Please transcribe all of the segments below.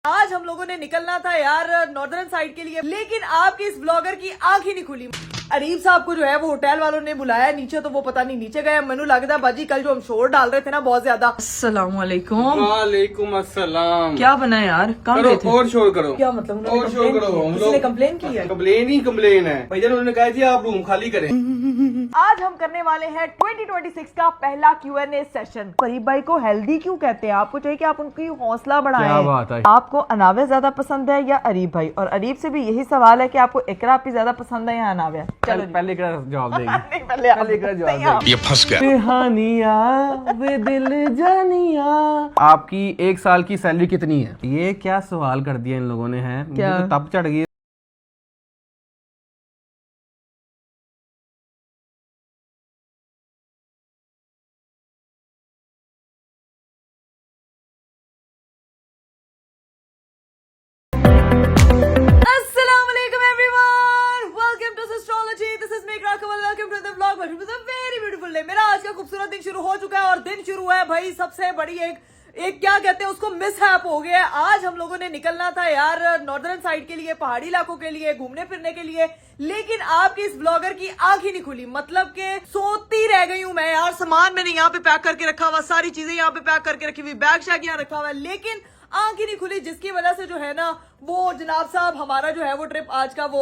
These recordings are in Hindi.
आज हम लोगों ने निकलना था यार नॉर्दर्न साइड के लिए, लेकिन आपकी इस ब्लॉगर की आंख ही नहीं खुली। अरीब साहब को जो है वो होटल वालों ने बुलाया नीचे, तो वो पता नहीं नीचे गए। मैनू लगता बाजी कल जो हम शोर डाल रहे थे ना बहुत ज्यादा। अस्सलाम वालेकुम। वालेकुम अस्सलाम। क्या बना यार, कहाँ गए थे? और शोर करो। क्या मतलब और शोर करो। हम लोग कंप्लेन की है। कंप्लेन ही कंप्लेन है भैया, उन्होंने कहा थी आप रूम खाली करें। आज हम करने वाले हैं 2026 का पहला Q&A सेशन। करीब भाई को हेल्दी क्यों कहते हैं? आपको चाहिए कि आप उनकी हौसला बढ़ाएं। क्या बात है। आपको अनावे ज्यादा पसंद है या अरीब भाई? और अरीब से भी यही सवाल है कि आपको इकरा भी ज्यादा पसंद है या अनावे? चलो पहले इकरा जवाब देंगे। नहीं, पहले इकरा जवाब देंगे। ये फंस गया। बेहानिया वे दिल जानिया। आपकी 1 साल की सैलरी कितनी है? ये क्या सवाल कर दिया इन लोगों ने है, मुझे क्या? तो तब चढ़ गई। मेरा आज का खूबसूरत दिन शुरू हो चुका है और दिन शुरू है भाई सबसे बड़ी एक क्या कहते हैं उसको, मिसहैप हो गया है। आज हम लोगों ने निकलना था यार नॉर्दर्न साइड के लिए, पहाड़ी इलाकों के लिए, घूमने फिरने के लिए, लेकिन आपकी इस ब्लॉगर की आंख ही नहीं खुली। मतलब के सोती रह गई हूं मैं यार। सामान मैंने यहाँ पे पैक करके रखा हुआ, सारी चीजें यहाँ पे पैक करके रखी हुई, बैग शैग यहाँ रखा हुआ है, लेकिन आंख ही नहीं खुली, जिसकी वजह से जो है ना वो जनाब साहब हमारा जो है वो ट्रिप आज का वो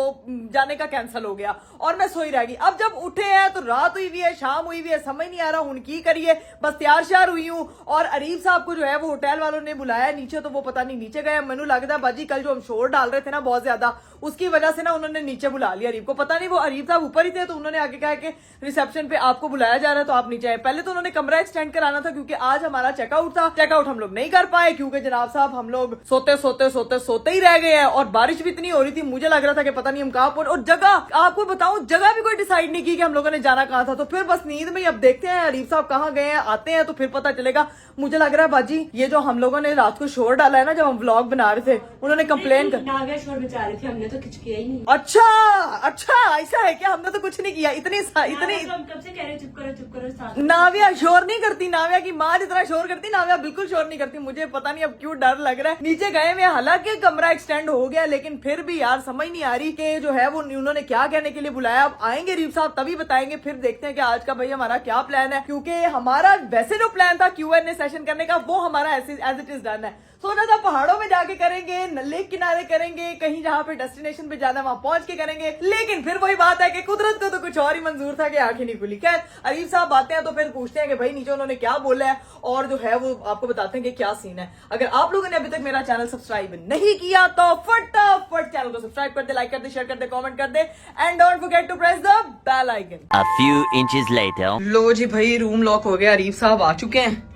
जाने का कैंसिल हो गया और मैं सोई रह गई। अब जब उठे हैं तो रात हुई हुई है, शाम हुई हुई है, समझ नहीं आ रहा हूं की करिए। बस तैयार श्यार हुई हूं और अरीब साहब को जो है वो होटल वालों ने बुलाया नीचे, तो वो पता नहीं नीचे गए। मैनू लगता बाजी कल जो हम शोर डाल रहे थे ना बहुत ज्यादा, उसकी वजह से ना उन्होंने नीचे बुला लिया अरीब को। पता नहीं वो अरीब साहब ऊपर ही थे तो उन्होंने आगे कहा कि रिसेप्शन पे आपको बुलाया जा रहा है तो आप नीचे आए। पहले तो उन्होंने कमरा एक्सटेंड कराना था क्योंकि आज हमारा चेकआउट था। चेकआउट हम लोग नहीं कर पाए क्योंकि जनाब साहब हम लोग सोते ही रह गए हैं और बारिश भी इतनी हो रही थी, मुझे लग रहा था कि पता नहीं हम कहाँ पहुंचे। और जगह आपको बताऊं, जगह भी कोई डिसाइड नहीं की कि हम लोगों ने जाना कहाँ था। तो फिर बस नींद में अब देखते हैं अरीब साहब कहाँ गए हैं, आते हैं तो फिर पता चलेगा। मुझे लग रहा है बाजी ये जो हम लोगों ने रात को शोर डाला है ना जब हम व्लॉग बना रहे थे, उन्होंने कंप्लेन कर शोर मचा रही थी, हमने तो कुछ किया ही नहीं। अच्छा ऐसा है क्या? हमने तो कुछ नहीं किया। इतनी हम कब से कह रहे चुप करो साथ। नाविया शोर नहीं करती, नाविया की माँ जितना शोर करती, नाविया बिल्कुल शोर नहीं करती। मुझे पता नहीं अब क्यों डर लग रहा है। नीचे गए में हालांकि कमरा एक्सटेंड हो गया, लेकिन फिर भी यार समझ नहीं आ रही कि जो है वो उन्होंने क्या कहने के लिए बुलाया। अब आएंगे रीब साहब तभी बताएंगे, फिर देखते हैं कि आज का भाई हमारा क्या प्लान है। क्योंकि हमारा वैसे जो प्लान था Q&A सेशन करने का वो हमारा एज इट इज डन है। सोचा था पहाड़ों में जाके करेंगे, लेक किनारे करेंगे, कहीं जहाँ पे डेस्टिनेशन पे जाना वहां पहुंच के करेंगे, लेकिन फिर वही बात है कि कुदरत को तो कुछ और ही मंजूर था कि आंखें नहीं खुली। खैर अरीब साहब आते हैं तो फिर पूछते हैं कि भाई नीचे उन्होंने क्या बोला है और जो है वो आपको बताते हैं कि क्या सीन है। अगर आप लोगों ने अभी तक मेरा चैनल सब्सक्राइब नहीं किया तो फटाफट चैनल को सब्सक्राइब कर दे, लाइक कर दे, शेयर कर दे, कमेंट कर दे and don't forget to press the bell icon. A few inches later. लो जी भाई रूम लॉक हो गया, अरीब साहब आ चुके हैं।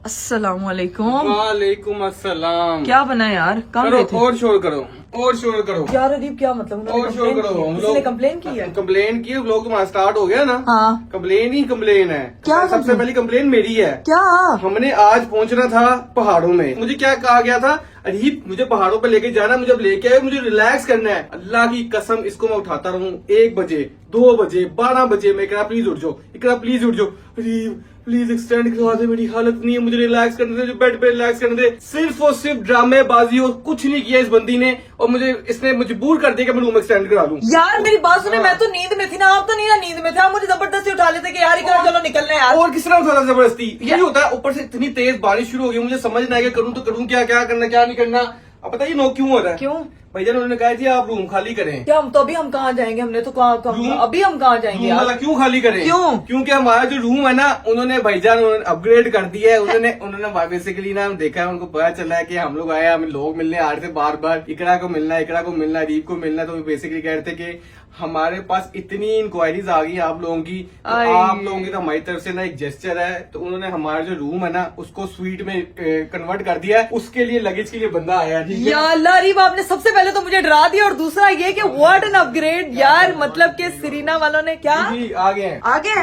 अस्सलाम वालेकुम। वालेकुम अस्सलाम। क्या बना यार, कहाँ गए थे? और शोर करो। और शोर करो यार अरीब क्या मतलब? और शोर करो। हम लोग कंप्लेन की है। कंप्लेन की, व्लॉग तुम्हारा स्टार्ट हो गया ना। हाँ। कंप्लेन ही कंप्लेन है। क्या सबसे मतलब? पहली कंप्लेन मेरी है। क्या? हमने आज पहुंचना था पहाड़ों में। मुझे क्या कहा गया था, अरीब मुझे पहाड़ों पे लेके जाना, मुझे अब लेके आए, मुझे रिलैक्स करना है। अल्लाह की कसम इसको मैं उठाता रहूं 1 बजे, 2 बजे, 12 बजे मैं इकरा प्लीज उठ जाओ, इकरा प्लीज उठ जाओ, अरीब प्लीज एक्सटेंड करवा दे, मेरी हालत नहीं है, मुझे रिलैक्स करने दे, जो बेड पे रिलैक्स करने दे। सिर्फ और सिर्फ ड्रामेबाजी और कुछ नहीं किया इस बंदी ने, और मुझे इसने मजबूर कर दिया कि मैं रूम एक्सटेंड करा दूं। यार मेरी बात सुने, मैं तो नींद में थी ना, आप तो नहीं ना नींद में थे, आप मुझे जबरदस्ती उठा लेते कि यार इकरा चलो निकलना है यार। और किस तरह उठाना जबरदस्ती? यही होता है। ऊपर से इतनी तेज बारिश शुरू हो गई, मुझे समझ नहीं आया करूं तो करूं क्या, क्या करना क्या नहीं करना। अब बताइए नो क्यों हो रहा है? क्यों भैया उन्होंने कहा थी आप रूम खाली करें। क्या? हम तो अभी हम कहाँ जाएंगे? हमने तो अभी हम कहाँ जाएंगे रूम वाला यार? क्यों खाली करें? क्यों? क्योंकि हमारा जो रूम है ना उन्होंने भाईजान अपग्रेड कर दिया है। उन्होंने बेसिकली ना देखा है, उनको पता चला है कि हम लोग आए, हमें लोग मिलने आ रहे थे बार बार, इकरा को मिलना, अरीब को मिलना, तो बेसिकली कह रहे थे कि हमारे पास इतनी इंक्वायरीज आ गई आप लोगों की, तो आप लोगों की तो हमारी तरफ से ना एक जेस्चर है, तो उन्होंने हमारा जो रूम है ना उसको स्वीट में कन्वर्ट कर दिया है। उसके लिए लगेज के लिए बंदा आया। या अल्लाह अरीब, आपने सबसे पहले तो मुझे डरा दिया और दूसरा ये कि व्हाट एन अपग्रेड यार। मतलब कि सीरीना वालों ने क्या आ गए हैं। आगे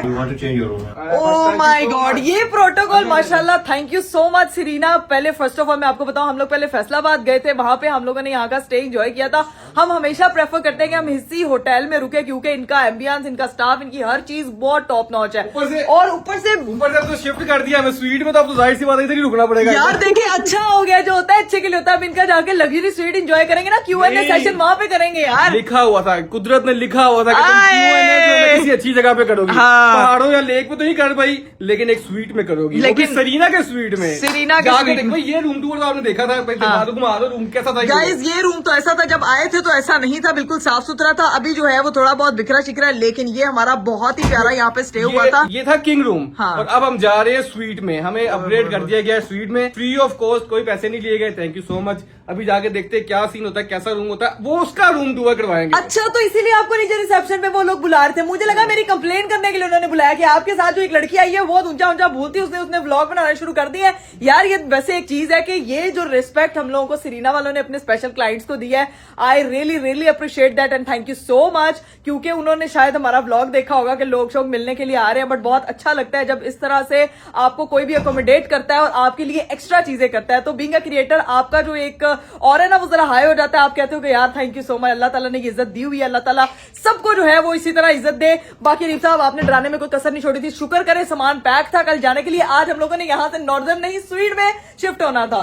ओह माय गॉड, ये प्रोटोकॉल माशाल्लाह, थैंक यू सो मच सीरीना। पहले फर्स्ट ऑफ ऑल मैं आपको बताऊं, हम लोग पहले फैसलाबाद गए थे, वहां पे हम लोगों ने यहाँ का स्टे एंजॉय किया था। हम हमेशा प्रेफर करते हैं कि हम हिस्सी होटल होटल में रुके क्योंकि इनका एम्बियंस, इनका स्टाफ, इनकी हर चीज बहुत टॉप नॉच है। ऊपर से- और ऊपर से अब तो शिफ्ट कर दिया हमें स्वीट में, तो अब तो जाहिर सी बात है इधर ही रुकना पड़ेगा। यार देखिए अच्छा हो गया, जो होता है अच्छे के लिए होता है। अब इनका जाके लग्जरी स्वीट एंजॉय करेंगे ना, Q&A नहीं। सेशन वहां पे करेंगे यार। लिखा हुआ था, कुदरत ने लिखा हुआ था कि तुम आए। Q&A जो है ना किसी अच्छी जगह पे करोगी। हाँ। पहाड़ों या लेक में तो नहीं कर पाई, लेकिन एक स्वीट में करोगी, लेकिन- लेकिन सरीना के स्वीट में। सरीना के जाके स्वीट देखो, में। ये रूम टूर तो आपने देखा था, हाँ। घुमा दो रूम कैसा था। गाइस ये रूम तो ऐसा था, जब आए थे तो ऐसा नहीं था, बिल्कुल साफ सुथरा था। अभी जो है वो थोड़ा बहुत बिखरा शिखरा है, लेकिन ये हमारा बहुत ही प्यारा यहाँ पे स्टे हुआ था। ये था किंग रूम। हाँ। और अब हम जा रहे हैं स्वीट में, हमें अपग्रेड कर दिया गया है स्वीट में, फ्री ऑफ कॉस्ट, कोई पैसे नहीं लिए गए। Thank you so much. अभी जाके देखते हैं क्या सीन होता है, कैसा रूम होता है, वो उसका रूम टूर करवाएंगे। अच्छा तो इसीलिए आपको नीचे रिसेप्शन पे वो लोग बुला रहे थे। मुझे लगा मेरी कंप्लेन करने के लिए उन्होंने बुलाया कि आपके साथ जो एक लड़की आई है बहुत ऊंचा ऊंचा बोलती है, उसने व्लॉग बनाना शुरू कर दिया है। यार ये वैसे एक चीज है कि ये जो रिस्पेक्ट हम लोगों को सरीना वालों ने अपने स्पेशल क्लाइंट्स को दिया है, I really really appreciate that and thank you so much. क्योंकि उन्होंने शायद हमारा व्लॉग देखा होगा कि लोग शोग मिलने के लिए आ रहे हैं, बट बहुत अच्छा लगता है जब इस तरह से आपको कोई भी अकोमोडेट करता है और आपके लिए एक्स्ट्रा चीजें करता है। तो बीइंग अ क्रिएटर आपका जो एक और है ना वो जरा हाई हो जाता है। आप कहते हो कि यार थैंक यू सो मच, अल्लाह ताला ने ये इज्जत दी हुई है, अल्लाह ताला सबको जो है वो इसी तरह इज्जत दे। बाकी रीफ साहब आपने डराने में कोई कसर नहीं छोड़ी थी, शुक्र करे सामान पैक था कल जाने के लिए। आज हम लोगों ने यहाँ से नॉर्दर्न नहीं स्वीट में शिफ्ट होना था।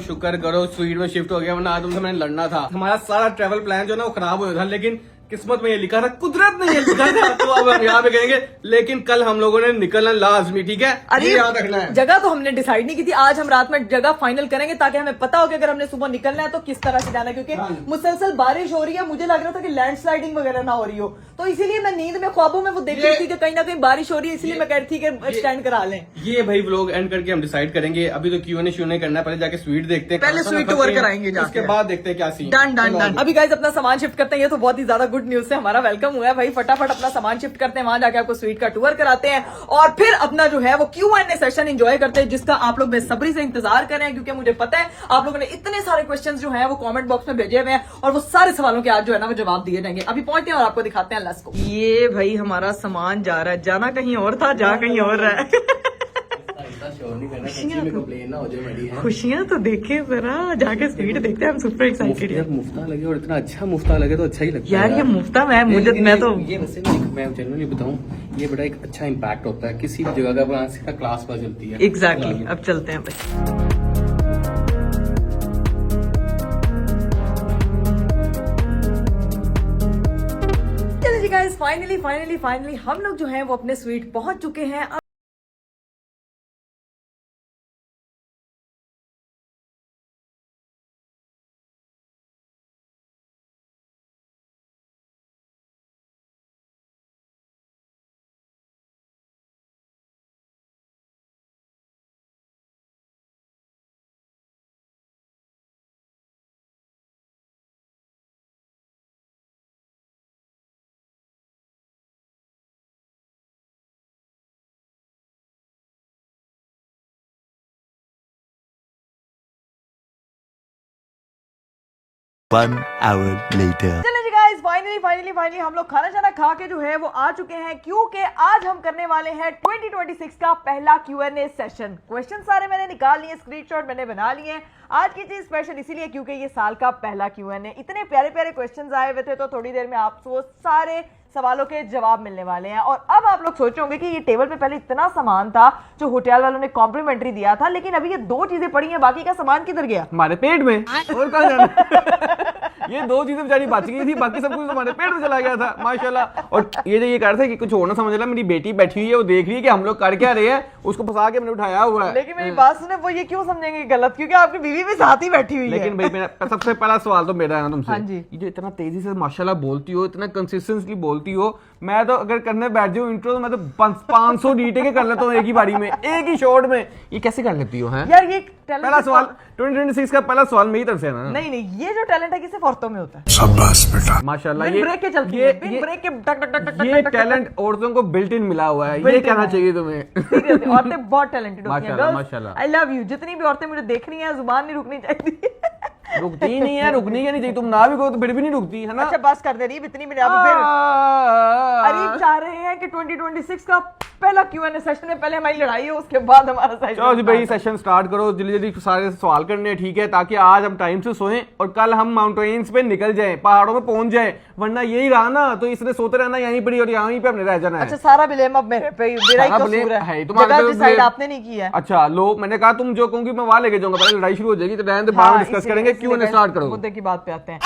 शुक्र करो स्वीट में शिफ्ट हो गया, वरना आज तुमसे मैंने लड़ना था। हमारा सारा ट्रैवल प्लान जो है ना वो खराब हो गया था, लेकिन किस्मत में ये लिखा था, कुदरत ने ये लिखा था, तो अब हम यहाँ पे कहेंगे। लेकिन कल हम लोगों ने निकलना लाजमी, ठीक है, अरे ये याद रखना है। जगह तो हमने डिसाइड नहीं की थी, आज हम रात में जगह फाइनल करेंगे ताकि हमें पता हो कि अगर हमने सुबह निकलना है तो किस तरह से जाना है। क्योंकि मुसलसल बारिश हो रही है, मुझे लग रहा था कि लैंडस्लाइडिंग वगैरह ना हो रही हो, तो इसीलिए मैं नींद में ख्वाबों में वो देख रही थी कि कहीं ना कहीं बारिश हो रही है, इसलिए मैं कह रही थी कि एक्सटेंड करा लें। ये भाई व्लॉग एंड करके हम डिसाइड करेंगे। अभी तो Q&A करना है, पहले जाके स्वीट देखते हैं, पहले खाना स्वीट खाते टूर हैं, कराएंगे जाके। उसके बाद देखते हैं क्या सीन। Done done done. अभी गाइस अपना सामान शिफ्ट करते हैं, ये तो बहुत ही ज्यादा गुड न्यूज से हमारा वेलकम हुआ है भाई। फटाफट अपना सामान शिफ्ट करते हैं, वहां जाके आपको स्वीट का टूर कराते हैं और फिर अपना जो है वो Q&A सेशन एंजॉय करते हैं, जिसका आप लोग बेसब्री से इंतजार कर रहे हैं। क्योंकि मुझे पता है आप लोगों ने इतने सारे क्वेश्चंस जो हैं वो कमेंट बॉक्स में भेजे हुए हैं और वो सारे सवालों के आज जो है ना वो जवाब दिए जाएंगे। अभी पहुंचते हैं और आपको दिखाते हैं लस को। ये भाई हमारा सामान जा रहा है, जाना कहीं और था, जा कहीं और रहा है। खुशियाँ तो देखे जरा, जाके स्वीट देखते हैं, हम सुपर एक्साइटेड हैं। मुफ्ता लगे और इतना अच्छा मुफ्ता लगे तो अच्छा ही लगता है यार ये मुफ्ता मैं तो ये वैसे मैं जनरली बताऊं, ये बड़ा एक अच्छा इम्पैक्ट होता है किसी भी जगह का क्लास पता चलती है। एग्जैक्टली। अब चलते हैं भाई। चलिए गाइस फाइनली हम लोग जो है वो अपने स्वीट पहुंच चुके हैं। One hour later. चलिए जी गाइस फाइनली हम लोग खाना शाना खा के जो है वो आ चुके हैं, क्योंकि आज हम करने वाले हैं 2026 का पहला Q&A सेशन। क्वेश्चन सारे मैंने निकाल लिए, स्क्रीनशॉट मैंने बना लिए हैं। आज की चीज स्पेशल इसीलिए क्योंकि ये साल का पहला Q&A, इतने प्यारे प्यारे क्वेश्चंस आए हुए थे, तो थोड़ी देर में आपको सारे सवालों के जवाब मिलने वाले हैं। और अब आप लोग सोच होंगे कि ये टेबल पे पहले इतना सामान था जो होटल वालों ने कॉम्प्लीमेंट्री दिया था, लेकिन अभी ये दो चीजें पड़ी हैं, बाकी का सामान किधर गया? हमारे पेट में, और कहाँ जाना। ये दो चीजें बेचारी बच गई थी, बाकी सब कुछ हमारे पेट में चला गया था माशाल्लाह। और ये जो ये कर रहे थे कि कुछ और ना समझ ला, मेरी बेटी बैठी हुई है, वो देख रही है कि हम लोग कर क्या रहे हैं, उसको फंसा के मैंने उठाया हुआ है। लेकिन मेरी बात सुने, वो ये क्यों समझेंगे गलत, क्योंकि आपकी बीवी भी साथ ही बैठी हुई है। लेकिन भाई मेरा सबसे पहला सवाल तो मेरा है ना तुमसे, हाँ जी। ये जो इतना तेजी से माशाल्लाह बोलती हो, इतना कंसिस्टेंटली बोलती हो, मैं तो अगर करने बैठ जाऊं इंट्रो तो मैं तो 500 डीटे के कर लेता हूँ एक ही बारी में, एक ही शॉट में। ये कैसे कर लेती हो? हैं यार ये टैलेंट पहला सवाल 2026 का पहला सवाल मेरी तरफ से है ना। नहीं, ये जो टैलेंट है किसे औरतों में होता है। शाबाश बेटा। माशाल्लाह बिन ब्रेक के चलती है, बिन ब्रेक के टक टक टक टक ये टक टैलेंट औरतों को बिल्ट इन मिला हुआ है, ये Built-in कहना है। चाहिए तुम्हें। Seriously, औरतें बहुत टैलेंटेड होती हैं। माशाल्लाह, माशाल्लाह। I love you. जितनी भी औरतें मुझे देख रही हैं, जुबान नहीं रुकनी चाहिए। रुकती ही नहीं है, रुकनी ही नहीं चाहिए, तुम ना भी कहो तो फिर भी नहीं रुकती है ना। अच्छा बस कर दे रही, इतनी मेरे अब फिर अरीब चाह रहे हैं कि 2026 का पहला Q&A सेशन में पहले हमारी लड़ाई हो, उसके बाद हमारा सेशन। चलो जी भाई सेशन स्टार्ट करो, जल्दी जल्दी सारे सवाल करने हैं, ठीक है, ताकि आज हम टाइम से सोएं और कल हम माउंटेन्स पे निकल जाएं, पहाड़ों में पहुंच जाएं, वरना यही रहा ना तो इसने सोते रहना यहीं पर और यहीं पे हमने रह जाना है। अच्छा सारा ब्लेम अब मेरे पे, मेरा ही कसूर है, जगह डिसाइड आपने नहीं किया है। अच्छा लो, मैंने कहा तुम जो कहूंगी मैं वहां लेके जाऊंगा, पहले लड़ाई शुरू हो जाएगी तो रहने दे, बाद में डिस्कस करेंगे। Q&A स्टार्ट करो, मुद्दे की बात पे आते हैं।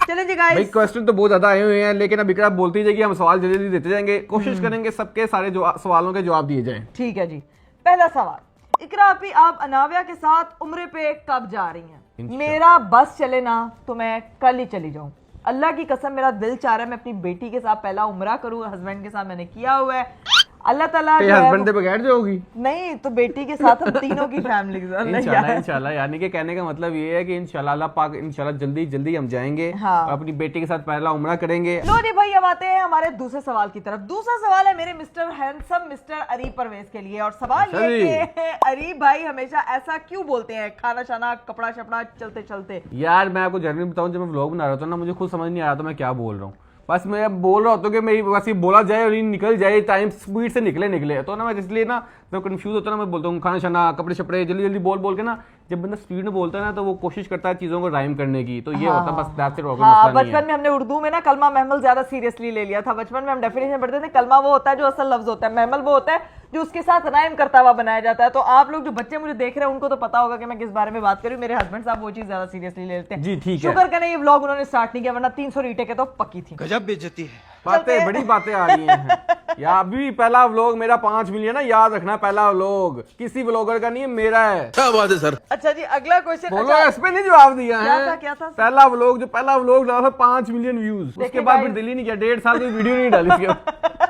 चलें जी गाइस, भाई क्वेश्चन तो बहुत ज्यादा आए हुए हैं, लेकिन अब इकरा बोलती जाएगी, हम सवाल जल्दी जल्दी देते जाएंगे, कोशिश करेंगे सबके सारे सवालों के जवाब दिए जाएं। ठीक है जी। पहला सवाल, इकरा आपी आप अनाविया के साथ उम्रे पे कब जा रही हैं? मेरा बस चले ना तो मैं कल ही चली जाऊं। अल्लाह की कसम मेरा दिल चाह रहा है मैं अपनी बेटी के साथ पहला उम्रा करूं, हस्बैंड के साथ मैंने किया हुआ है। अल्लाह ताला हस्बैंड के बगैर जाओगी? नहीं तो बेटी के साथ हम तीनों की फैमिली के साथ इंशाल्लाह इंशाल्लाह, यानी कि कहने का मतलब ये है कि इंशाल्लाह अल्लाह पाक इंशाल्लाह जल्दी जल्दी हम जाएंगे, हाँ। अपनी बेटी के साथ पहला उम्रा करेंगे। लो जी भाई, अब आते हैं हमारे दूसरे सवाल की तरफ। दूसरा सवाल है मेरे mister handsome mister Areeb Parvez के लिए, और सवाल ये है कि अरीब भाई हमेशा ऐसा क्यों बोलते हैं, खाना शाना कपड़ा शपड़ा चलते चलते? यार मैं आपको जर्नी बताऊं, जब मैं व्लॉग बना रहा था ना, मुझे खुद समझ नहीं आ रहा था मैं क्या बोल रहा हूँ, बस मैं बोल रहा होता कि मेरी बस ये बोला जाए और ये निकल जाए, टाइम स्पीड से निकले तो ना मैं इसलिए ना मैं कंफ्यूज होता ना, मैं बोलता हूँ खाना शाना कपड़े शपड़े जल्दी जल्दी बोल के ना, जब बंदा स्पीड में बोलता है ना तो वो कोशिश करता है चीजों को राइम करने की, तो ये होता है बस दैट्स इट। हाँ, बचपन में हमने उर्दू में ना कलमा महमल ज्यादा सीरियसली ले लिया था। बचपन में हम डेफिनेशन पढ़ते थे, कलमा वो होता है जो असल लफ्ज होता है, महमल वो होता है जो उसके साथ राइम करता हुआ बनाया जाता है। तो आप लोग जो बच्चे मुझे देख रहे हैं उनको तो पता होगा कि मैं किस बारे में बात करूँ। मेरे हस्बैंड साहब वो चीज ज्यादा सीरियसली ले लेते हैं जी, ठीक है। शुक्र करें ये व्लॉग उन्होंने स्टार्ट नहीं किया, वरना 300 रीटेक तो पक्की थी। गजब बेइज्जती है। बातें बड़ी बातें आ रही हैं यार। अभी पहला व्लॉग मेरा 5 मिलियन है, याद रखना, पहला व्लॉग किसी व्लॉगर का नहीं है, मेरा है। क्या बात है सर? अच्छा जी, अगला क्वेश्चन। बोलो, इस पे नहीं जवाब दिया है। क्या था? पहला व्लॉग, जो पहला व्लॉग डाला था 5 मिलियन व्यूज, उसके बाद फिर दिल ही नहीं किया, 1.5 साल कोई वीडियो नहीं डाली इसके।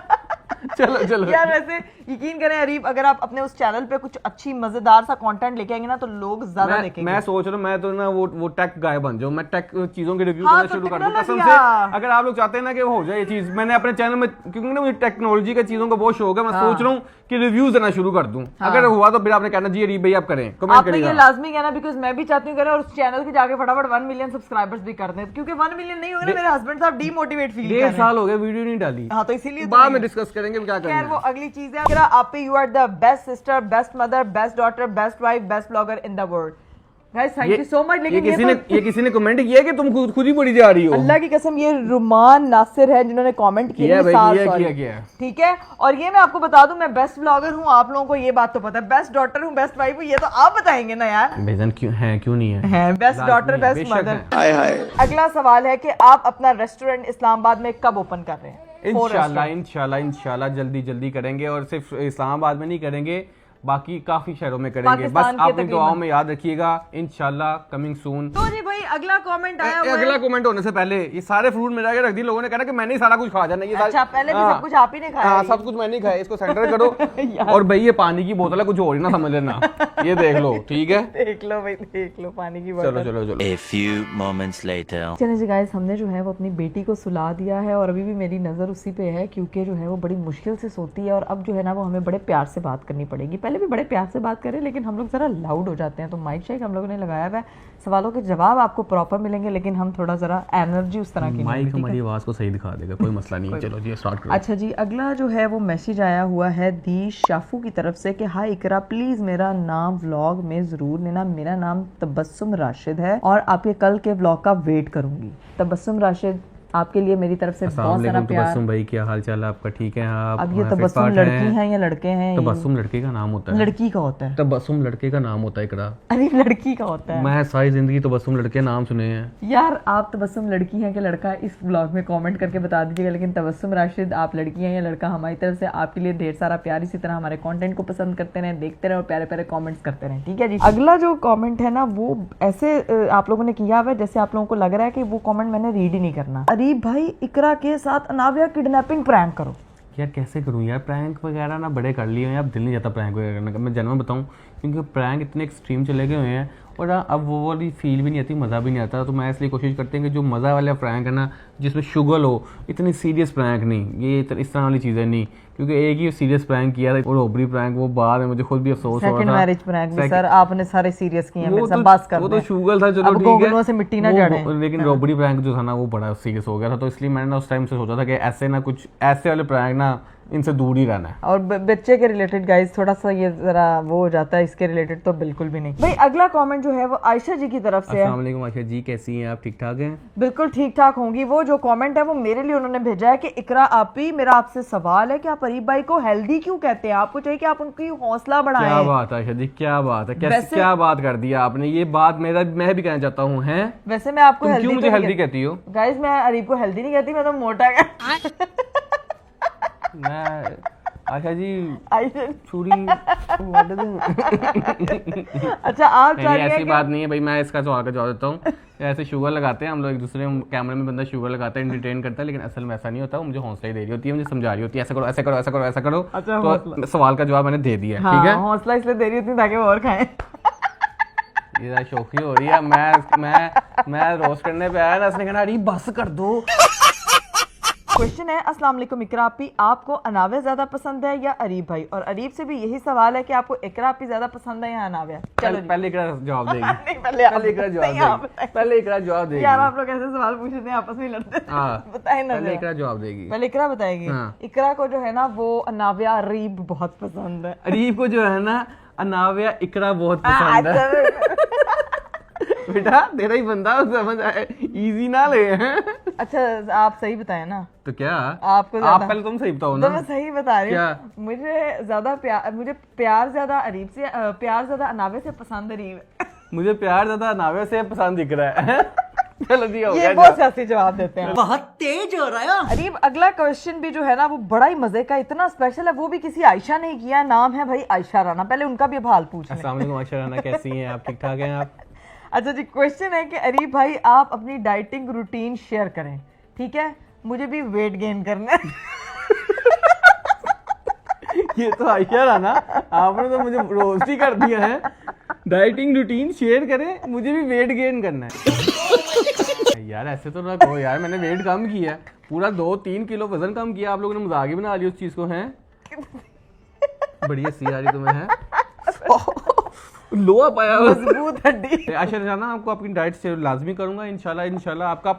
चलो यार वैसे यकीन करें अरीब, अगर आप अपने उस चैनल पे कुछ अच्छी मजेदार सा कंटेंट लेके आएंगे ना तो लोग ज्यादा देखेंगे। मैं सोच रहा हूँ मैं तो ना वो टेक गाय बन जाऊँ, मैं टेक चीजों के रिव्यू हाँ, करना तो शुरू कर दूँ कसम टेक्नोलॉजी, से। अगर आप लोग चाहते हैं ना कि वो हो जाए ये चीज, मैंने अपने चैनल में, क्योंकि ना मुझे टेक्नोलॉजी की चीजों का बहुत शौक है, मैं सोच रहा हूँ कि रिव्यूज देना शुरू कर दूं। अगर हुआ तो फिर आपने कहना जी अरीब भाई आप करें, कमेंट आपने करिएगा। ये लाजमी कहना, बिकॉज मैं भी चाहती हूँ करें और उस चैनल के जाके फटाफट 1 मिलियन सब्सक्राइबर्स भी कर दें, क्योंकि 1 मिलियन नहीं होगा ना मेरे हस्बैंड साहब डीमोटिवेट फील कर रहे हैं। 1.5 साल हो गए वीडियो नहीं डाली। हाँ तो इसीलिए बाद में डिस्कस करेंगे क्या करना खैर है। वो अगली चीज है। आप पे you are the best sister, best mother, best daughter, best wife, best blogger in the world. Guys thank you so much. लेकिन ये किसी ने कमेंट किया कि तुम खुद ही पढ़ी जा रही हो। अल्लाह की कसम ये रुमान नासिर है जिन्होंने कमेंट किया किया। ठीक है, और ये मैं आपको बता दूं मैं बेस्ट ब्लॉगर हूं, आप लोगों को ये बात तो पता है, बेस्ट डॉटर हूं, बेस्ट वाइफ हूं, ये तो आप बताएंगे ना यार। बेजन क्यों है, क्यों नहीं है? Best daughter, best mother. हाय हाय। अगला सवाल है कि आप अपना रेस्टोरेंट इस्लामाबाद में कब ओपन कर रहे हैं? इंशाल्लाह जल्दी जल्दी करेंगे, और सिर्फ इस्लामाबाद में नहीं करेंगे, बाकी काफी शहरों में करेंगे। बस अपनी दुआओं में याद रखिएगा, इंशाल्लाह कमिंग सून। तो जी भाई अगला कमेंट आया हुआ है। अगला कमेंट होने से पहले ये सारे फ्रूट मेरा रख दी लोगों ने, कहना कि मैंने ही सारा कुछ खा जाना। ये अच्छा पहले भी सब कुछ आप ही ने खाया? हाँ सब कुछ मैंने ही खाया, इसको सेंटर करो। और भाई ये पानी की बोतल है, कुछ और ही ना समझ लेना, ये देख लो, ठीक है? देख लो भाई, देख लो पानी की बोतल। चलो। A few moments later. चलिए जी गाइस, हमने जो है वो अपनी बेटी को सुला दिया है और अभी भी मेरी नज़र उसी पे है, क्योंकि जो है वो बड़ी मुश्किल से सोती है और अब जो है ना वो हमें बड़े प्यार से बात करनी पड़ेगी। पहले भी बड़े प्यार से बात करें लेकिन हम लोग ज़रा लाउड हो जाते हैं, तो माइक शेक हम लोगों ने लगाया हुआ है, सवालों के जवाब आपको प्रॉपर मिलेंगे लेकिन हम थोड़ा ज़रा एनर्जी उस तरह की माइक हमारी आवाज़ को सही दिखा देगा, कोई मसला नहीं है। चलो जी स्टार्ट करो। अच्छा जी, अगला जो है वो मैसेज आया हुआ है दी शाफू की तरफ से कि हाय इकरा, प्लीज़ मेरा नाम व्लॉग में ज़रूर लेना, मेरा नाम तबस्सुम राशिद है और आपके कल के व्लॉग का वेट करूंगी। तबस्सुम राशिद, आपके लिए मेरी तरफ से बहुत सारा प्यार। तबस्सुम भाई क्या हाल चाल है आपका? ठीक है आप? अब ये तबस्सुम लड़की हैं या लड़के हैं? तबस्सुम लड़के का नाम होता है। लड़की का होता है? तबस्सुम लड़के का नाम होता है इकरा। अरे लड़की का होता है। मैं सारी जिंदगी तबस्सुम लड़के नाम सुने हैं। यार आप तबस्सुम लड़की हैं कि लड़का, इस ब्लॉग में कमेंट करके बता दीजिएगा। लेकिन तबस्सुम राशिद आप लड़की हैं या लड़का, हमारी तरफ से आपके लिए ढेर सारा प्यार। इसी तरह हमारे कंटेंट को पसंद करते रहें, देखते रहें और प्यारे प्यारे कमेंट्स करते रहें, ठीक है जी। अगला जो कमेंट है ना वो ऐसे आप लोगों ने किया हुआ है जैसे आप लोगों को लग रहा है कि वो कमेंट मैंने रीड ही नहीं करना। अरीब भाई इकरा के साथ अनाविया किडनैपिंग प्रैंक करो। यार कैसे करूं यार, प्रैंक वगैरह ना बड़े कर लिए हैं, अब दिल नहीं जाता प्रैंक वगैरह करने का, मैं जन्म बताऊं, क्योंकि प्रैंक इतने एक्सट्रीम चले गए हुए हैं और अब वो वाली फील भी नहीं आती, मज़ा भी नहीं आता। तो मैं इसलिए कोशिश करते हैं कि जो मज़ा वाला प्रैंक है ना जिसमें शुगर हो, इतनी सीरियस प्रैंक नहीं, ये इस तरह वाली चीज़ें नहीं, क्योंकि एक ही सीरियस प्रैंक किया था और ओबरी प्रैंक, वो बाद में मुझे खुद भी अफसोस हो रहा था। सेकंड मैरिज प्रैंक भी सर आपने सारे सीरियस किए हैं, मेरे वो साथ तो बस कर वो दें। तो शुगर था, चलो अब ठीक है, गोगलों से मिट्टी ना जड़े। लेकिन रोबरी प्रैंक जो था ना वो बड़ा सीरियस हो गया था, तो इसलिए मैंने ना उस टाइम से सोचा था कि ऐसे ना कुछ ऐसे वाले प्रैंक ना इनसे दूर ही रहना है। और बच्चे के रिलेटेड गाइस थोड़ा सा ये जरा वो हो जाता है, इसके रिलेटेड तो बिल्कुल भी नहीं। भाई अगला कमेंट जो है वो आयशा जी की तरफ से है। अस्सलाम वालेकुम आयशा जी, कैसी हैं आप? ठीक ठाक हैं? बिल्कुल ठीक ठाक होंगी। वो जो कमेंट है वो मेरे लिए उन्होंने भेजा है कि इकरा आपी, मेरा आपसे सवाल है कि आप अरीब भाई को हेल्दी क्यों कहते हैं? आपको चाहिए कि आप उनकी हौसला क्या बढ़ाएं। बात है आयशा जी, क्या बात है, कैसे वैसे- क्या बात कर दिया आपने, ये बात मैं भी कहना चाहता हूँ। हैं वैसे मैं आपको तुम हेल्दी क्यों मुझे हेल्दी कहती हो? गाइस मैं अरीब को हेल्दी नहीं कहती, मैं तो मोटा मैं आयशा जी आयशा छुरी वाट दूं? अच्छा आप नहीं, चाह रही ऐसी हैं बात नहीं है भाई, मैं इसका सवाल का जवाब देता हूँ। ऐसे शुगर लगाते हैं हम लोग एक दूसरे, कैमरे में बंदा शुगर लगाता है, एंटरटेन करता है, लेकिन असल में ऐसा नहीं होता। वो मुझे हौसला ही दे रही होती है, मुझे समझा रही होती है ऐसा करो ऐसा करो ऐसा करो ऐसा करो। अच्छा, तो सवाल का जवाब मैंने दे दिया, हाँ, ठीक है। हौसला इसलिए दे रही होती ताकि वो और खाएं। ये शौकी हो रही है, मैं रोस्ट करने पे आया ना, उसने कहना अरे बस कर दो। क्वेश्चन है, अस्सलाम वालेकुम इकरा आपी, आपको अनावे ज्यादा पसंद है या अरीब भाई? और अरीब से भी यही सवाल है कि आपको इकरा आपी ज्यादा पसंद है या अनावे? चलो पहले इकरा जवाब देगी। नहीं, पहले आप- पहले इकरा जवाब नहीं, आप देगी। बताएं। पहले इकरा जवाब देगी। यार आप लोग ऐसे सवाल पूछ रहे हैं, आपस में ही लड़ते हैं। हाँ, बताए ना पहले जरा। इकरा जवाब देगी। पहले इकरा बताएगी। हाँ। इकरा को जो है ना वो अनाविया अरीब बहुत पसंद है। अरीब को जो है ना अनाविया इकरा बहुत पसंद है। अच्छा बेटा तेरा ही बंदा, समझ आए, इजी ना ले। अच्छा आप सही बताए ना। तो क्या आपको आप ज्यादा- पहले तुम सही बताओ तो ना। मैं सही बता रही क्या? हूँ। मुझे प्यार ज्यादा अरीब से, प्यार ज्यादा अनावे से पसंद अरीब है। मुझे प्यार ज्यादा अनाविया से पसंद दिख रहा है। चलो जी हो ये गया बहुत जवाब। सियासी जवाब देते हैं। बहुत तेज हो रहा है। अरीब अगला क्वेश्चन भी जो है ना वो बड़ा ही मजे का, इतना स्पेशल है, वो भी किसी आयशा ने किया। नाम है भाई आयशा राना। पहले उनका भी अब हाल पूछ लें। अस्सलाम वालेकुम आयशा राना, कैसी हैं आप? ठीक ठाक हैं आप? अच्छा जी, क्वेश्चन है कि अरीब भाई आप अपनी डाइटिंग रूटीन शेयर करें, ठीक है? मुझे भी वेट गेन करना है। ये तो आयशा राना, आपने तो मुझे रोस्ट ही कर दिया है। डाइटिंग रूटीन शेयर करें, मुझे भी वेट गेन करना है। यार ऐसे तो ना कहो यार, मैंने वेट कम किया है, पूरा 2-3 किलो वजन कम किया। आप लोगों ने मजाक ही बना लिया उस चीज को। हैं बड़ी हंसी आ रही तुम्हें? है लोहा पाया हुआ। मजबूत हड्डी। आयशा राना, आपको आपकी डाइट से लाजमी करूंगा इंशाल्लाह आपका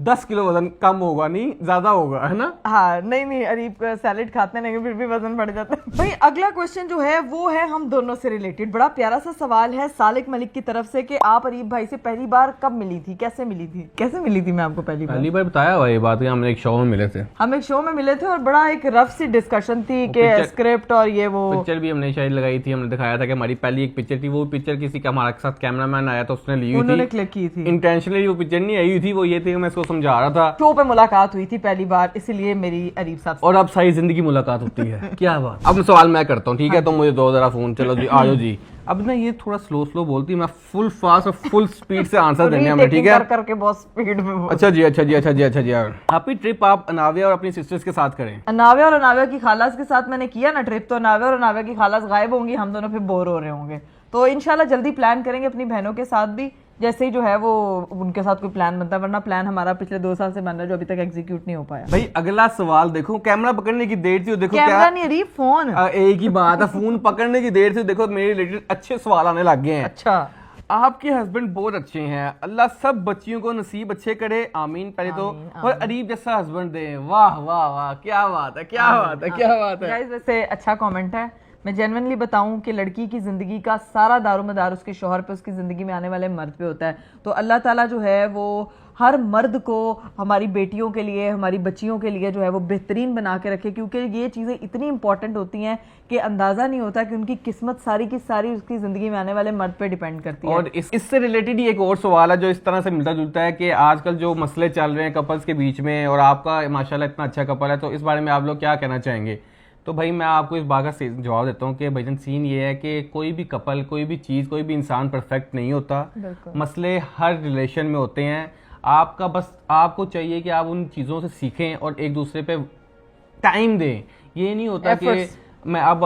10 किलो वजन कम होगा, नहीं ज्यादा होगा, है ना? हाँ नहीं अरीब सैलेड खाते हैं लेकिन फिर भी वजन बढ़ जाता है। भाई अगला क्वेश्चन जो है वो है हम दोनों से रिलेटेड। बड़ा प्यारा सा सवाल है सालिक मलिक की तरफ से कि आप अरीब भाई से पहली बार कब मिली थी, कैसे मिली थी? कैसे मिली थी मैं आपको पहली पहली बार बताया हुआ ये बात, हम एक शो में मिले थे। हम एक शो में मिले थे और बड़ा एक रफ सी डिस्कशन थी कि पिक्चर- स्क्रिप्ट और ये वो। पिक्चर भी हमने शायद लगाई थी, हमने दिखाया था कि हमारी पहली एक पिक्चर थी। वो पिक्चर किसी का हमारे साथ कैमरामैन आया था, उसने ली हुई उन्होंने थी। क्लिक की थी। इंटेंशनली वो पिक्चर नहीं आई हुई थी, वो ये थी कि मैं इसको समझा रहा था, शो पे मुलाकात हुई थी पहली बार, इसीलिए मेरी अरीब साहब से। और अब सारी जिंदगी मुलाकात होती है। क्या बात। अब सवाल मैं करता हूँ, ठीक है? तो मुझे दो जरा फोन, चलो जी आ जाओ जी। अब ना ये थोड़ा स्लो बोलती है, मैं फुल फास्ट और फुल स्पीड से आंसर देने हमें, ठीक है? कर करके बहुत स्पीड में बोल। अच्छा जी हैप्पी ट्रिप आप अनाविया और अपनी सिस्टर्स के साथ करें। अनावे और अनावे की खालास के साथ मैंने किया ना ट्रिप, तो अनावे और अनावे की खालास गायब होंगी, हम दोनों फिर बोर हो रहे होंगे। तो इंशाल्लाह जल्दी प्लान करेंगे अपनी बहनों के साथ भी, जैसे ही जो है वो उनके साथ कोई प्लान बनता है। वरना प्लान हमारा पिछले 2 साल से बन रहा है जो अभी तक एग्जीक्यूट नहीं हो पाया। भाई अगला सवाल देखो, कैमरा पकड़ने की देर थी, देखो कैमरा क्या नहीं अरीब, फोन। एक ही बात है, फोन पकड़ने की देर से देखो मेरे रिलेटेड अच्छे सवाल आने लग गए हैं। अच्छा आपके हस्बैंड बहुत अच्छे हैं, अल्लाह सब बच्चियों को नसीब अच्छे करे, आमीन। पहले तो और अरीब जैसा हस्बैंड दे। वाह वाह वाह, क्या बात है, क्या बात है, क्या बात है। गाइस वैसे अच्छा कमेंट है। मैं जेन्युइनली बताऊं कि लड़की की जिंदगी का सारा दारोमदार उसके शौहर पे, उसकी जिंदगी में आने वाले मर्द पे होता है। तो अल्लाह ताला जो है वो हर मर्द को हमारी बेटियों के लिए, हमारी बच्चियों के लिए जो है वो बेहतरीन बना के रखे, क्योंकि ये चीज़ें इतनी इंपॉर्टेंट होती हैं कि अंदाज़ा नहीं होता कि उनकी किस्मत सारी की सारी उसकी ज़िंदगी में आने वाले मर्द पे डिपेंड करती है। और इससे रिलेटेड ही एक और सवाल है जो इस तरह से मिलता जुलता है कि आजकल जो मसले चल रहे हैं कपल्स के बीच में, और आपका माशाल्लाह इतना अच्छा कपल है, तो इस बारे में आप लोग क्या कहना चाहेंगे? तो भाई मैं आपको इस बात का जवाब देता हूँ कि भाईजान सीन ये है कि कोई भी कपल, कोई भी चीज़, कोई भी इंसान परफेक्ट नहीं होता। मसले हर रिलेशन में होते हैं। आपको चाहिए कि आप उन चीज़ों से सीखें और एक दूसरे पे टाइम दें। ये नहीं होता कि मैं अब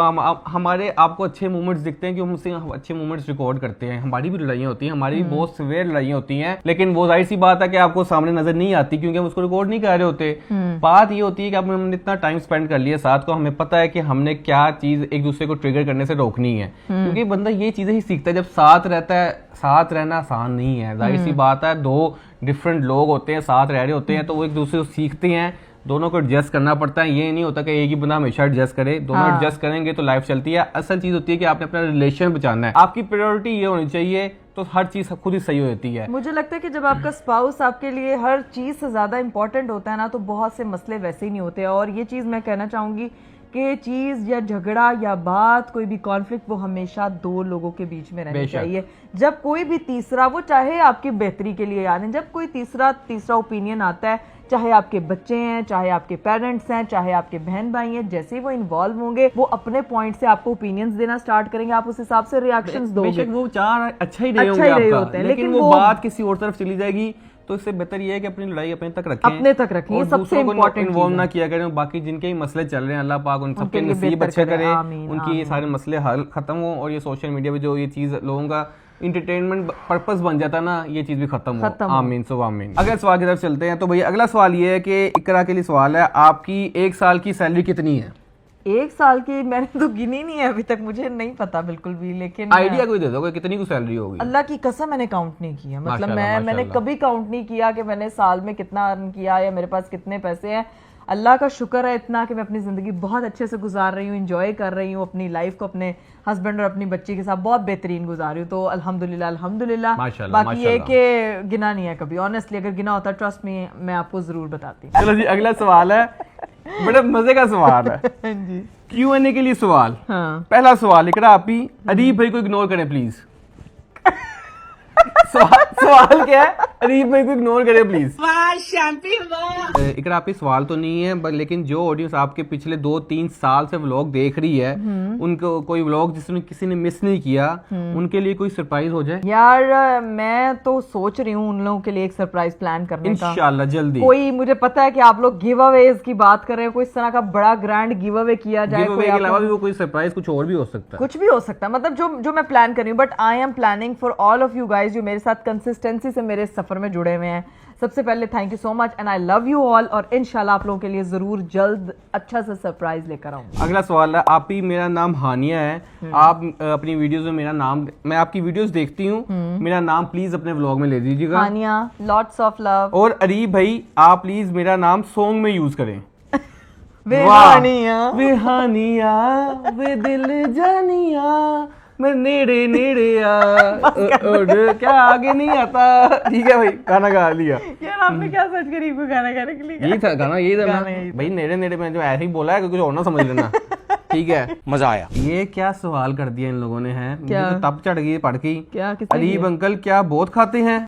हमारे आपको अच्छे मोमेंट्स दिखते हैं कि हम उससे अच्छे मोमेंट्स रिकॉर्ड करते हैं। हमारी भी लड़ाइयाँ होती हैं, हमारी भी बहुत सिवियर लड़ाइयाँ होती हैं, लेकिन वो जाहिर सी बात है कि आपको सामने नजर नहीं आती क्योंकि हम उसको रिकॉर्ड नहीं कर रहे होते। बात ये होती है कि हमने इतना टाइम स्पेंड कर लिया साथ को, हमें पता है कि हमने क्या चीज एक दूसरे को ट्रिगर करने से रोकनी है, क्योंकि बंदा ये चीजें ही सीखता है जब साथ रहता है। साथ रहना आसान नहीं है, जाहिर सी बात है, दो डिफरेंट लोग होते हैं साथ रह रहे होते हैं तो वो एक दूसरे को सीखते हैं, दोनों को एडजस्ट करना पड़ता है। ये नहीं होता कि एक ही बंदा हमेशा एडजस्ट करे, दोनों एडजस्ट करेंगे तो लाइफ चलती है। असल चीज होती है कि आपने अपना रिलेशन बचाना है, आपकी प्रायोरिटी ये होनी चाहिए, तो हर चीज खुद ही सही हो जाती है। मुझे लगता है कि जब आपका स्पाउस आपके लिए हर चीज से ज्यादा इंपॉर्टेंट होता है ना, तो बहुत से मसले वैसे ही नहीं होते। और ये चीज मैं कहना चाहूंगी कि चीज या झगड़ा या बात, कोई भी कॉन्फ्लिक्ट, वो हमेशा दो लोगों के बीच में रहनी चाहिए। जब कोई भी तीसरा, वो चाहे आपकी बेहतरी के लिए आने, जब कोई तीसरा ओपिनियन आता है, चाहे आपके बच्चे हैं, चाहे आपके पेरेंट्स हैं, चाहे आपके बहन भाई हैं, जैसे ही वो इन्वॉल्व होंगे, वो अपने पॉइंट से आपको ओपिनियंस देना स्टार्ट करेंगे, आप उस हिसाब से रिएक्शंस दोगे। बेशक वो चार अच्छा ही रहे होंगे आपका, लेकिन वो बात किसी और तरफ चली जाएगी, तो इससे बेहतर ये है कि अपनी लड़ाई अपने तक रखें, अपने तक रखें, ये सबसे इम्पोर्टेंट इन्वॉल्व ना किया करें। बाकी जिनके भी मसले चल रहे हैं, अल्लाह पाक उन सबके नसीब अच्छे करे, उनकी ये सारे मसले हल खत्म हो, और ये सोशल मीडिया पे जो ये चीज लोगों का इंटरटेनमेंट पर्पस बन जाता है ना, ये चीज भी खत्म हो। आमीन सो आमीन। अगले सवाल की तरफ चलते हैं। तो भैया अगला सवाल ये है कि इकरा के लिए सवाल है, आपकी 1 साल की सैलरी कितनी है? 1 साल की मैंने तो गिनी नहीं है अभी तक, मुझे नहीं पता बिल्कुल भी, लेकिन आइडिया कोई दे दो कितनी की सैलरी होगी? अल्लाह की कसम मैंने काउंट नहीं किया, मतलब मैंने कभी काउंट नहीं किया कि मैंने साल में कितना अर्न किया या मेरे पास कितने पैसे हैं। अल्लाह का शुक्र है इतना कि मैं अपनी ज़िंदगी बहुत अच्छे से गुजार रही हूँ, एंजॉय कर रही हूँ अपनी लाइफ को, अपने हस्बैंड और अपनी बच्ची के साथ बहुत बेहतरीन गुजार रही हूँ। तो अल्हम्दुलिल्लाह अल्हम्दुलिल्लाह। बाकी ये कि गिना नहीं है कभी, ऑनेस्टली अगर गिना होता ट्रस्ट में मैं आपको जरूर बताती। चलो जी अगला सवाल है, बड़ा मजे का सवाल है जी, Q&A के लिए सवाल। हाँ। पहला सवाल इकरा आप ही, अरीब भाई को इग्नोर करें प्लीज। सवाल क्या है? अरीब भाई को इग्नोर करें प्लीज। इकरा आप ही सवाल तो नहीं है, लेकिन जो ऑडियंस आपके पिछले 2-3 साल से व्लॉग देख रही है, उनको कोई व्लॉग जिसने किसी ने मिस नहीं किया, उनके लिए कोई सरप्राइज हो जाए। यार मैं तो सोच रही हूँ उन लोगों के लिए एक सरप्राइज प्लान करने का, इंशाल्लाह जल्दी। कोई मुझे पता है कि आप लोग गिव अवेज की बात कर रहे हैं, कोई इस तरह का बड़ा ग्रैंड गिव अवे किया जाए, गिव अवे के अलावा भी वो कोई सरप्राइज कुछ और भी हो सकता है, कुछ भी हो सकता है, मतलब जो मैं प्लान कर रही हूँ। But I am planning for all of you guys जो मेरे साथ कंसिस्टेंसी से मेरे सफर में जुड़े हुए हैं। सबसे पहले thank you so much and I love you all, और इंशाल्लाह आप लोगों के लिए जरूर जल्द अच्छा सा सरप्राइज लेकर आऊंगा। अगला सवाल है, आप ही, मेरा नाम हानिया है, आप अपनी वीडियोस में मेरा नाम, मैं आपकी वीडियोस देखती हूँ, मेरा नाम प्लीज अपने व्लॉग में ले दीजिएगा। हानिया, लॉट्स ऑफ लव। और अरीब भाई आप प्लीज मेरा नाम सॉन्ग में यूज करें। वे हानिया वे दिल जानिया मैं नेड़े नेड़े और क्या आगे नहीं आता। ठीक है भाई, गाना गा लिया। यार आपने क्या सर्च करी को गाना गाने के लिए? यही था गाना, यही था भाई, नेड़े नेड़े में जो ऐसे ही बोला है, कुछ और ना समझ लेना। ठीक है, मजा आया। ये क्या सवाल कर दिया इन लोगों ने है, मुझे तो तब चढ़ गई पढ़ के। क्या? अरीब अंकल क्या बहुत खाते हैं?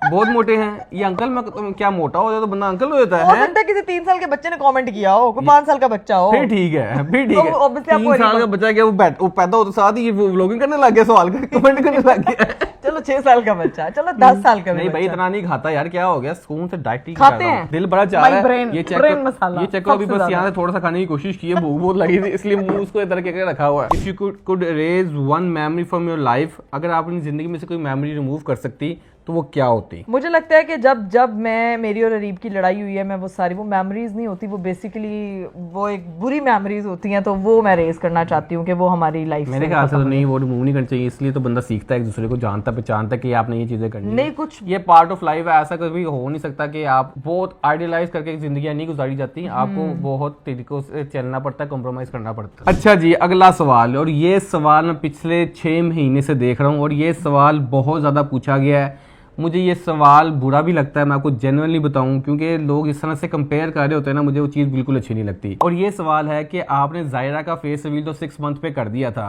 बहुत मोटे हैं ये अंकल। मैं क्या मोटा हो जाए तो बंदा अंकल हो जाता है? हो सकता है किसी 3 साल के बच्चे ने कमेंट किया हो, कोई 5 साल का बच्चा हो, फिर ठीक है, फिर ठीक तो है। obviously आपको 3 साल का बच्चा क्या वो पैदा हो तो साथ ही व्लॉगिंग करने लग गया, सवाल कमेंट करने लग गया। चलो 6 साल का बच्चा, चलो 10 साल का नहीं भाई इतना नहीं खाता यार, क्या हो गया, सुकून से डाइट खाते हैं, दिल बड़ा चाह रहा है। ये चेक करो अभी बस यहाँ से थोड़ा सा खाने की कोशिश की है, भूख बहुत लगी थी इसलिए मुंह उसको इधर के रखा हुआ है। If you could erase one memory from your life, अगर आप अपनी जिंदगी में से कोई मेमोरी रिमूव कर सकती तो वो क्या होती? मुझे लगता है कि जब मेरी और अरीब की लड़ाई हुई है, मैं वो सारी, वो मेमोरीज नहीं होती, वो बेसिकली वो एक बुरी मेमोरीज होती हैं, तो वो मैं रेज करना चाहती हूँ कि वो हमारी लाइफ मेरे ख्याल से तो नहीं, वो रिमूव नहीं करनी चाहिए, इसलिए तो बंदा सीखता है, एक दूसरे को जानता पहचानता कि आपने ये चीजें करनी नहीं, कुछ ये पार्ट ऑफ लाइफ है। ऐसा कभी हो नहीं सकता कि आप बहुत आइडियलाइज करके जिंदगी नहीं गुजारी जाती, आपको बहुत तरीकों से चलना पड़ता है, कॉम्प्रोमाइज करना पड़ता है। अच्छा जी अगला सवाल, और ये सवाल मैं पिछले 6 महीने से देख रहा हूँ और ये सवाल बहुत ज्यादा पूछा गया है। मुझे ये सवाल बुरा भी लगता है, मैं आपको जेन्युइनली बताऊं, क्योंकि लोग इस तरह से कंपेयर कर रहे होते हैं ना, मुझे वो चीज़ बिल्कुल अच्छी नहीं लगती। और ये सवाल है कि आपने जायरा का फेस रिवील तो 6 मंथ पे कर दिया था,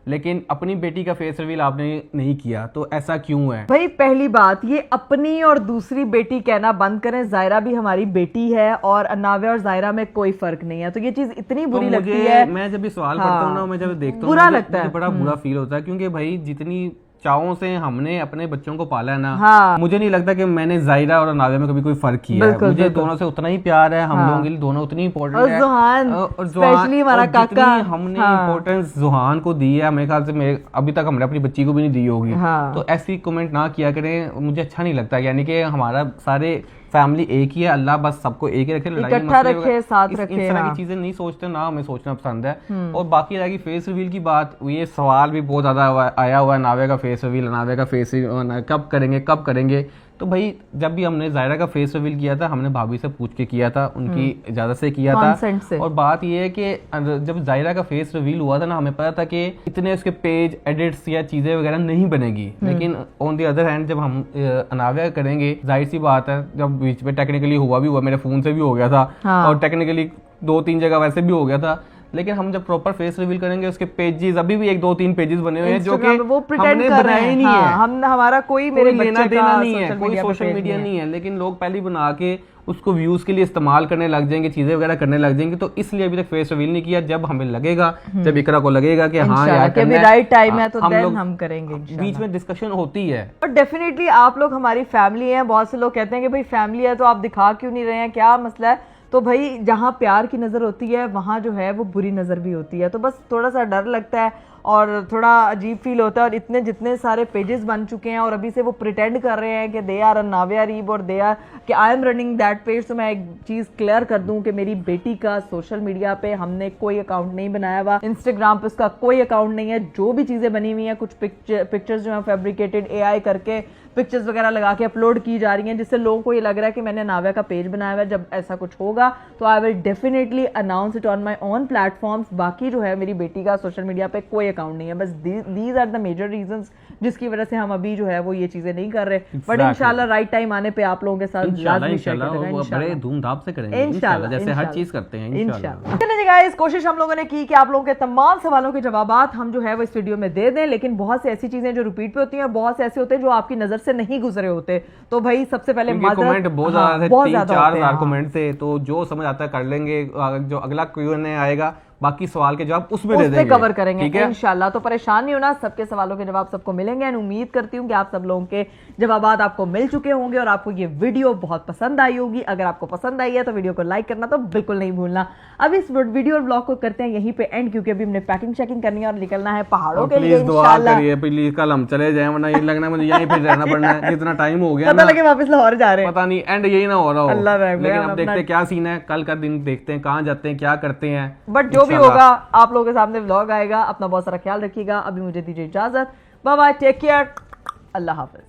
लेकिन अपनी बेटी का फेस रिवील आपने नहीं किया, तो ऐसा क्यों है? भाई पहली बात, ये अपनी और दूसरी बेटी कहना बंद करें, जायरा भी हमारी बेटी है और नाविया और जायरा में कोई फर्क नहीं है, तो ये चीज इतनी बुरी लगती है। मैं जब ये सवाल पढ़ता हूँ ना, मैं जब देखता हूँ बुरा लगता है, बड़ा बुरा फील होता है, क्योंकि भाई जितनी चावों से हमने अपने बच्चों को पाला है ना, हाँ। मुझे नहीं लगता कि मैंने जायरा और नाविया में कभी कोई फर्क किया है। बिल्कुल, मुझे बिल्कुल। दोनों से उतना ही प्यार है, हम हाँ। लोगों के लिए दोनों उतनी इंपॉर्टेंट और है। जुहान, और स्पेशली हमारा और जितनी काका। हमने हाँ। इम्पोर्टेंस जुहान को दी है, मेरे ख्याल से मेरे अभी तक हमने अपनी बच्ची को भी नहीं दी होगी। हाँ। तो ऐसी कमेंट ना किया करें, मुझे अच्छा नहीं लगता। यानी कि हमारा सारे फैमिली एक ही है, अल्लाह बस सबको एक ही रखे, लड़ाई इकट्ठा मसले रखे, वगैरह साथ इस रखे, तरह हाँ। की चीजें नहीं सोचते ना, हमें सोचना पसंद है। और बाकी रहेगी फेस रिवील की बात, ये सवाल भी बहुत ज्यादा आया हुआ है, नावे का फेस रिवील, नावे का फेस रिवील कब करेंगे। तो भाई जब भी हमने जायरा का फेस रिवील किया था, हमने भाभी से पूछ के किया था, उनकी इजाजत से किया Consent था। से। और बात ये है कि जब जायरा का फेस रिवील हुआ था ना, हमें पता था कि इतने उसके पेज एडिट्स या चीजें वगैरह नहीं बनेगी। लेकिन ऑन दी अदर हैंड जब हम अनाविया करेंगे, जाहिर सी बात है, जब बीच में टेक्निकली हुआ, मेरे फोन से भी हो गया था। हाँ। और टेक्निकली 2-3 जगह वैसे भी हो गया था। लेकिन हम जब प्रॉपर फेस रिवील करेंगे, उसके पेजेस अभी भी 1-2-3 पेजेस बने हुए हैं जो कि Instagram पे वो pretend हमने कर रहे बनाए हैं। नहीं हाँ, है। हम हमारा कोई मेरे कोई लेना बच्चे देना का नहीं है, social कोई media पे सोशल page मीडिया नहीं है। नहीं है। लेकिन लोग पहले ही बना के उसको व्यूज के लिए इस्तेमाल करने लग जाएंगे, चीजें वगैरह करने लग जाएंगे। तो इसलिए अभी तक फेस रिवील नहीं किया। जब हमें लगेगा, जब इकरा को लगेगा कि हाँ इंशाल्लाह यार कि अभी करना है, right time है, तो then लोग हम करेंगे इंशाल्लाह। बीच में डिस्कशन होती है। और डेफिनेटली आप लोग हमारी फैमिली हैं। बहुत से लोग कहते हैं कि भाई फैमिली है तो आप दिखा क्यों नहीं रहे हैं, क्या मसला है। तो भाई जहाँ प्यार की नज़र होती है, वहाँ जो है वो बुरी नज़र भी होती है। तो बस थोड़ा सा डर लगता है और थोड़ा अजीब फील होता है। और इतने जितने सारे पेजेस बन चुके हैं और अभी से वो प्रिटेंड कर रहे हैं कि दे आर नाविया रीब और दे आर कि I am running that page. तो मैं एक चीज़ क्लियर कर दूं कि मेरी बेटी का सोशल मीडिया पे हमने कोई अकाउंट नहीं बनाया हुआ, इंस्टाग्राम पे उसका कोई अकाउंट नहीं है। जो भी चीज़ें बनी हुई हैं, कुछ पिक्चर्स जो है फैब्रिकेटेड AI करके पिक्चर्स वगैरह लगा के अपलोड की जा रही हैं, जिससे लोगों को ये लग रहा है कि मैंने नाविया का पेज बनाया हुआ है। जब ऐसा कुछ होगा तो I will definitely announce it on my own platforms. बाकी जो है मेरी बेटी का सोशल मीडिया पे कोई अकाउंट नहीं है। बस these are the major reasons जिसकी वजह से हम अभी जो है वो ये चीजें नहीं कर रहे। बट इंशाल्लाह राइट टाइम आने पे आप लोगों के साथ लाजमी शेयर करेंगे, बड़े धूमधाम से करेंगे इंशाल्लाह, जैसे हर चीज करते हैं इंशाल्लाह। चलिए जी गाइस, कोशिश हम लोगों ने की कि आप लोगों के तमाम सवालों के जवाबात हम जो है वो इस वीडियो में दे दें। लेकिन बहुत सी ऐसी चीजें जो रिपीट पे होती हैं और बहुत से ऐसे होते हैं जो आपकी नजर से नहीं गुजरे होते। तो भाई सबसे पहले कमेंट बहुत ज्यादा थे, बहुत 3-4 हजार हाँ। कमेंट थे। तो जो समझ आता है कर लेंगे। जो अगला Q&A आएगा, बाकी सवाल के जवाब उसमें दे देंगे, कवर करेंगे ठीक है इंशाल्लाह। तो परेशान नहीं होना, सबके सवालों के जवाब सबको मिलेंगे। एंड उम्मीद करती हूँ कि आप सब लोगों के जवाबात आपको मिल चुके होंगे और आपको ये वीडियो बहुत पसंद आई होगी। अगर आपको पसंद आई है तो वीडियो को लाइक करना तो बिल्कुल नहीं भूलना। अब इस वीडियो और ब्लॉग को करते हैं यहीं पे एंड, क्योंकि अभी हमने पैकिंग शैकिंग करनी है और निकलना है पहाड़ों के लिए प्लीज दुआ इंशाल्लाह। करिए, प्लीज कल हम चले जाएं, वरना ये लगना है मुझे यहीं पे रहना पड़ना है। इतना टाइम हो गया पता ना, लगे वापस लाहौर जा रहे हैं। पता नहीं एंड यही ना हो रहा अल्लाह हो। रहम करे, लेकिन हम अब देखते अपना- हैं क्या सीन है, कल का दिन देखते हैं कहाँ जाते हैं, क्या करते हैं। बट जो भी इंशाल्लाह। होगा आप लोगों के सामने व्लॉग आएगा। अपना बहुत सारा ख्याल रखिएगा। अभी मुझे दीजिए इजाजत। बाय बाय, टेक केयर, अल्लाह हाफिज।